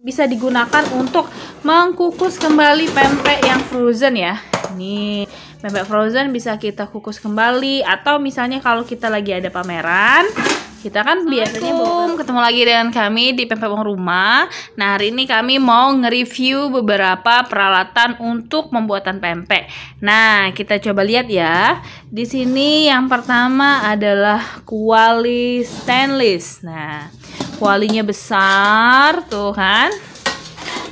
bisa digunakan untuk mengkukus kembali pempek yang frozen ya. Nih, pempek frozen bisa kita kukus kembali, atau misalnya kalau kita lagi ada pameran, kita kan biasanya ketemu lagi dengan kami di Pempek Uang Rumah. Nah, hari ini kami mau nge-review beberapa peralatan untuk pembuatan pempek. Nah, kita coba lihat ya. Di sini yang pertama adalah kuali stainless. Nah, kualinya besar, tuh kan?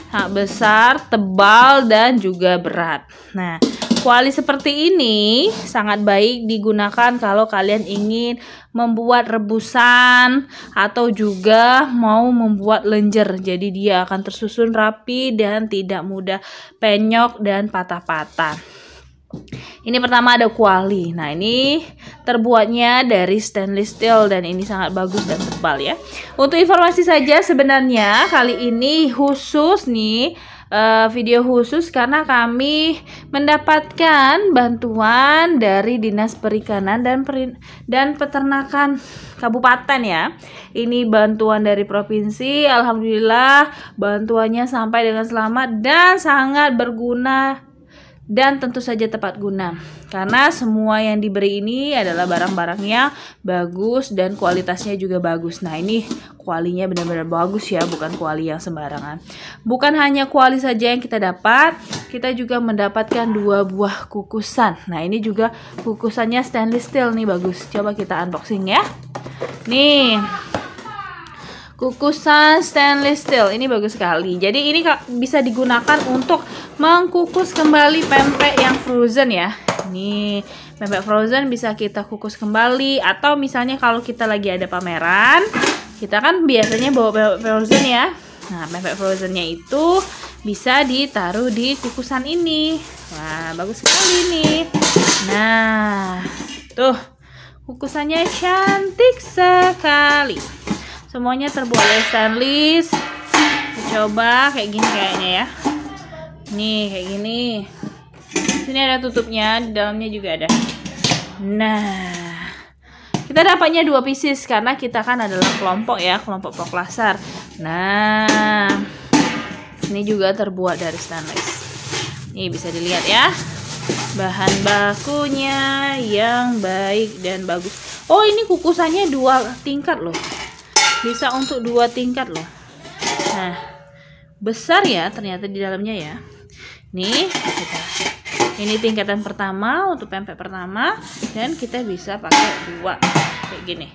Sangat besar, tebal, dan juga berat. Nah, kuali seperti ini sangat baik digunakan kalau kalian ingin membuat rebusan atau juga mau membuat lenjer. Jadi dia akan tersusun rapi dan tidak mudah penyok dan patah-patah. Ini pertama ada kuali. Nah, ini terbuatnya dari stainless steel dan ini sangat bagus dan tebal ya. Untuk informasi saja, sebenarnya kali ini khusus nih, video khusus karena kami mendapatkan bantuan dari Dinas Perikanan dan Peternakan Kabupaten ya. Ini bantuan dari provinsi. Alhamdulillah bantuannya sampai dengan selamat dan sangat berguna dan tentu saja tepat guna, karena semua yang diberi ini adalah barang-barangnya bagus dan kualitasnya juga bagus. Nah, ini kualinya benar-benar bagus ya, bukan kuali yang sembarangan. Bukan hanya kuali saja yang kita dapat, kita juga mendapatkan 2 buah kukusan. Nah, ini juga kukusannya stainless steel nih, bagus. Coba kita unboxing ya. Nih, kukusan stainless steel ini bagus sekali. Jadi ini bisa digunakan untuk mengkukus kembali pempek yang frozen ya. Nih, pempek frozen bisa kita kukus kembali, atau misalnya kalau kita lagi ada pameran, kita kan biasanya bawa pempek frozen ya. Nah, pempek frozennya itu bisa ditaruh di kukusan ini. Wah, bagus sekali nih. Nah, tuh kukusannya cantik sekali. Semuanya terbuat dari stainless. Coba kayak gini kayaknya ya. Nih, kayak gini. Sini ada tutupnya, di dalamnya juga ada. Nah, kita dapatnya 2 pieces karena kita kan adalah kelompok ya, kelompok Proklasar. Nah, ini juga terbuat dari stainless. Nih bisa dilihat ya. Bahan bakunya yang baik dan bagus. Oh, ini kukusannya 2 tingkat loh. Bisa untuk 2 tingkat loh. Nah, besar ya ternyata di dalamnya ya. Nih, ini tingkatan pertama untuk pempek pertama, dan kita bisa pakai 2 kayak gini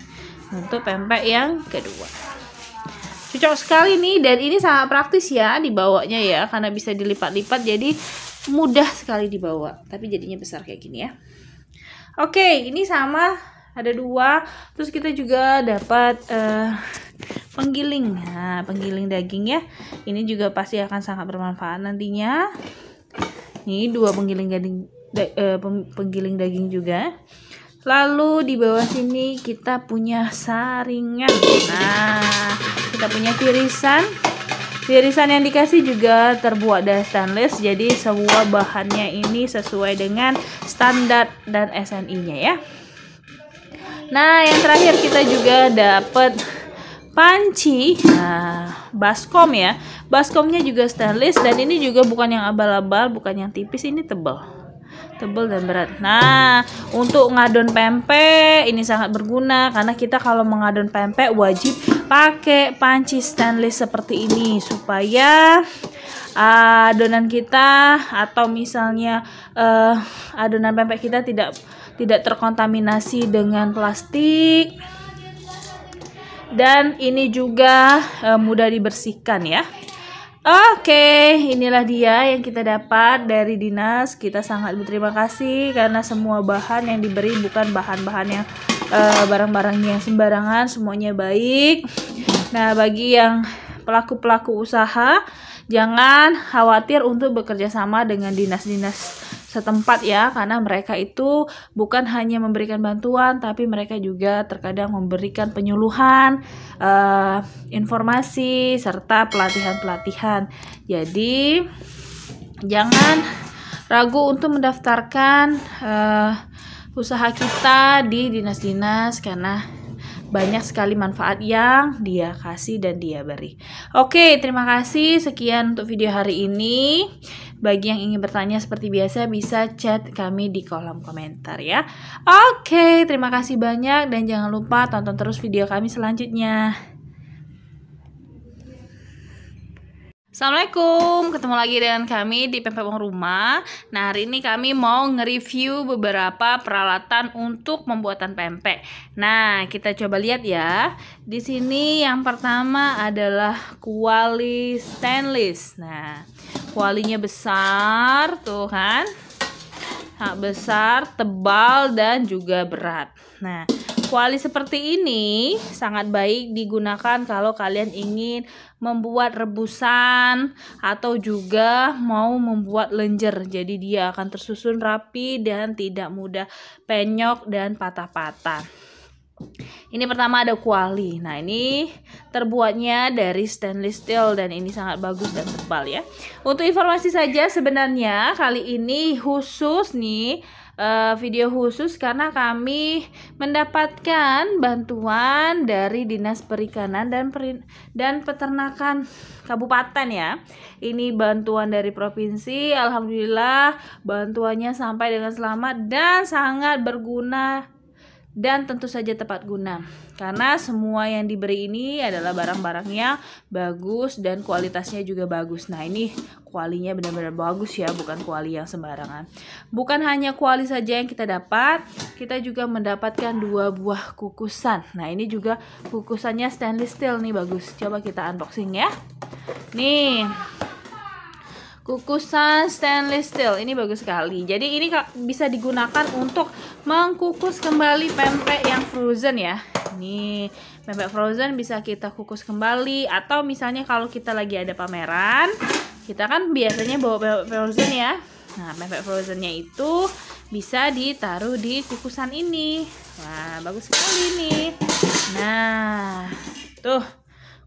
untuk pempek yang kedua. Cocok sekali nih, dan ini sangat praktis ya dibawanya ya, karena bisa dilipat-lipat jadi mudah sekali dibawa. Tapi jadinya besar kayak gini ya. Oke, ini sama ada 2. Terus kita juga dapat penggiling. Nah, penggiling daging ya. Ini juga pasti akan sangat bermanfaat nantinya. Ini 2 penggiling daging juga. Lalu di bawah sini kita punya saringan. Nah, kita punya tirisan. Tirisan yang dikasih juga terbuat dari stainless. Jadi semua bahannya ini sesuai dengan standar dan SNI-nya ya. Nah, yang terakhir kita juga dapat panci. Nah, baskom ya. Baskomnya juga stainless, dan ini juga bukan yang abal-abal, bukan yang tipis, ini tebal dan berat. Nah, untuk ngadon pempek ini sangat berguna karena kita kalau mengadon pempek wajib pakai panci stainless seperti ini supaya adonan kita atau misalnya adonan pempek kita tidak terkontaminasi dengan plastik, dan ini juga mudah dibersihkan ya. Oke, inilah dia yang kita dapat dari dinas. Kita sangat berterima kasih karena semua bahan yang diberi bukan bahan-bahan yang barang-barang yang sembarangan, semuanya baik. Nah, bagi yang pelaku-pelaku usaha, jangan khawatir untuk bekerja sama dengan dinas-dinas setempat ya, karena mereka itu bukan hanya memberikan bantuan, tapi mereka juga terkadang memberikan penyuluhan, informasi, serta pelatihan-pelatihan. Jadi jangan ragu untuk mendaftarkan usaha kita di dinas-dinas, karena banyak sekali manfaat yang dia kasih dan dia beri. Oke, terima kasih. Sekian untuk video hari ini. Bagi yang ingin bertanya seperti biasa bisa chat kami di kolom komentar ya. Oke, terima kasih banyak dan jangan lupa tonton terus video kami selanjutnya. Assalamualaikum, ketemu lagi dengan kami di Pempek Uang Rumah. Nah, hari ini kami mau nge-review beberapa peralatan untuk pembuatan pempek. Nah, kita coba lihat ya. Di sini yang pertama adalah kuali stainless. Nah, kualinya besar, tuh kan? Besar, tebal, dan juga berat. Nah, kuali seperti ini sangat baik digunakan kalau kalian ingin membuat rebusan atau juga mau membuat lenjer. Jadi dia akan tersusun rapi dan tidak mudah penyok dan patah-patah. Ini pertama ada kuali. Nah, ini terbuatnya dari stainless steel dan ini sangat bagus dan tebal ya. Untuk informasi saja sebenarnya kali ini khusus nih video khusus karena kami mendapatkan bantuan dari Dinas Perikanan dan Peternakan Kabupaten ya. Ini bantuan dari provinsi. Alhamdulillah bantuannya sampai dengan selamat dan sangat berguna dan tentu saja tepat guna karena semua yang diberi ini adalah barang-barangnya bagus dan kualitasnya juga bagus. Nah, ini kualinya benar-benar bagus ya, bukan kuali yang sembarangan. Bukan hanya kuali saja yang kita dapat, kita juga mendapatkan 2 buah kukusan. Nah, ini juga kukusannya stainless steel nih, bagus. Coba kita unboxing ya. Nih, kukusan stainless steel ini bagus sekali. Jadi ini bisa digunakan untuk mengkukus kembali pempek yang frozen ya. Nih, pempek frozen bisa kita kukus kembali atau misalnya kalau kita lagi ada pameran, kita kan biasanya bawa pempek frozen ya. Nah, pempek frozennya itu bisa ditaruh di kukusan ini. Wah, bagus sekali nih. Nah, tuh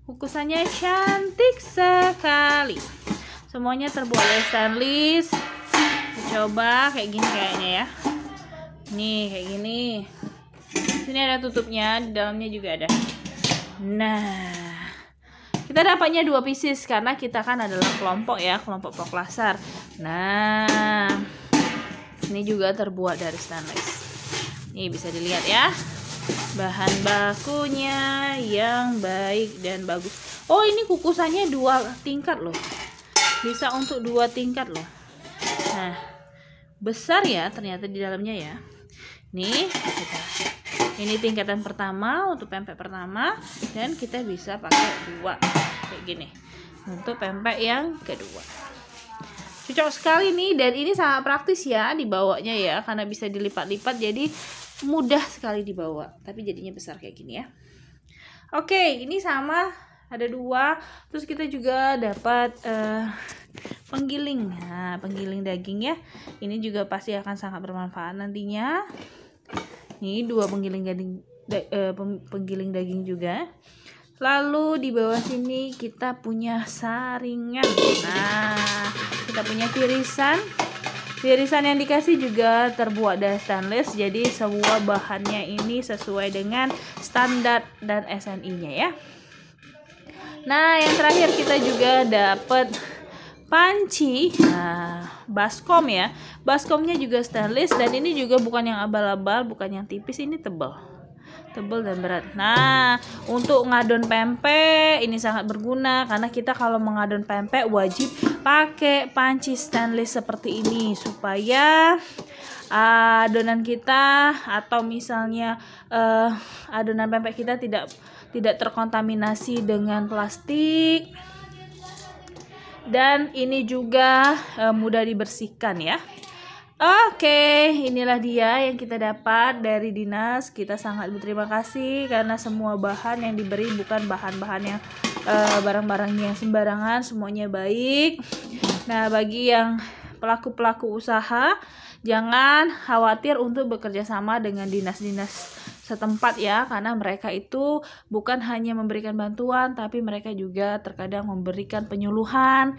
kukusannya cantik sekali. Semuanya terbuat dari stainless. Coba kayak gini kayaknya ya. Nih kayak gini. Sini ada tutupnya, di dalamnya juga ada. Nah, kita dapatnya 2 pieces karena kita kan adalah kelompok ya, kelompok Proklasar. Nah, ini juga terbuat dari stainless. Nih bisa dilihat ya. Bahan bakunya yang baik dan bagus. Oh, ini kukusannya 2 tingkat loh. Bisa untuk 2 tingkat loh. Nah, besar ya ternyata di dalamnya ya. Nih, ini tingkatan pertama untuk pempek pertama dan kita bisa pakai 2 kayak gini untuk pempek yang kedua. Cocok sekali nih dan ini sangat praktis ya dibawanya ya karena bisa dilipat-lipat jadi mudah sekali dibawa. Tapi jadinya besar kayak gini ya. Oke, ini sama ada 2. Terus kita juga dapat penggiling. Nah, penggiling daging ya. Ini juga pasti akan sangat bermanfaat nantinya. Ini 2 penggiling daging juga. Lalu di bawah sini kita punya saringan. Nah, kita punya tirisan. Tirisan yang dikasih juga terbuat dari stainless. Jadi semua bahannya ini sesuai dengan standar dan SNI-nya ya. Nah, yang terakhir kita juga dapat panci. Nah, baskom ya. Baskomnya juga stainless dan ini juga bukan yang abal-abal, bukan yang tipis, ini tebal. Tebal dan berat. Nah, untuk ngadon pempek ini sangat berguna karena kita kalau mengadon pempek wajib pakai panci stainless seperti ini supaya adonan kita atau misalnya adonan pempek kita tidak terkontaminasi dengan plastik dan ini juga mudah dibersihkan ya. Oke, inilah dia yang kita dapat dari dinas. Kita sangat berterima kasih karena semua bahan yang diberi bukan bahan-bahan yang barang-barang yang sembarangan, semuanya baik. Nah, bagi yang pelaku-pelaku usaha jangan khawatir untuk bekerja sama dengan dinas-dinas setempat ya, karena mereka itu bukan hanya memberikan bantuan tapi mereka juga terkadang memberikan penyuluhan,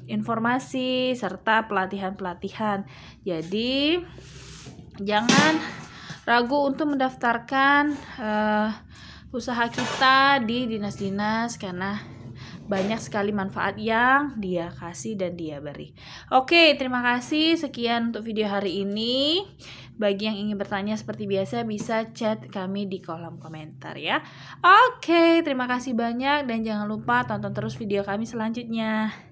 informasi serta pelatihan-pelatihan. Jadi jangan ragu untuk mendaftarkan usaha kita di dinas-dinas karena banyak sekali manfaat yang dia kasih dan dia beri. Oke, terima kasih. Sekian untuk video hari ini. Bagi yang ingin bertanya seperti biasa bisa chat kami di kolom komentar ya. Oke, terima kasih banyak dan jangan lupa tonton terus video kami selanjutnya.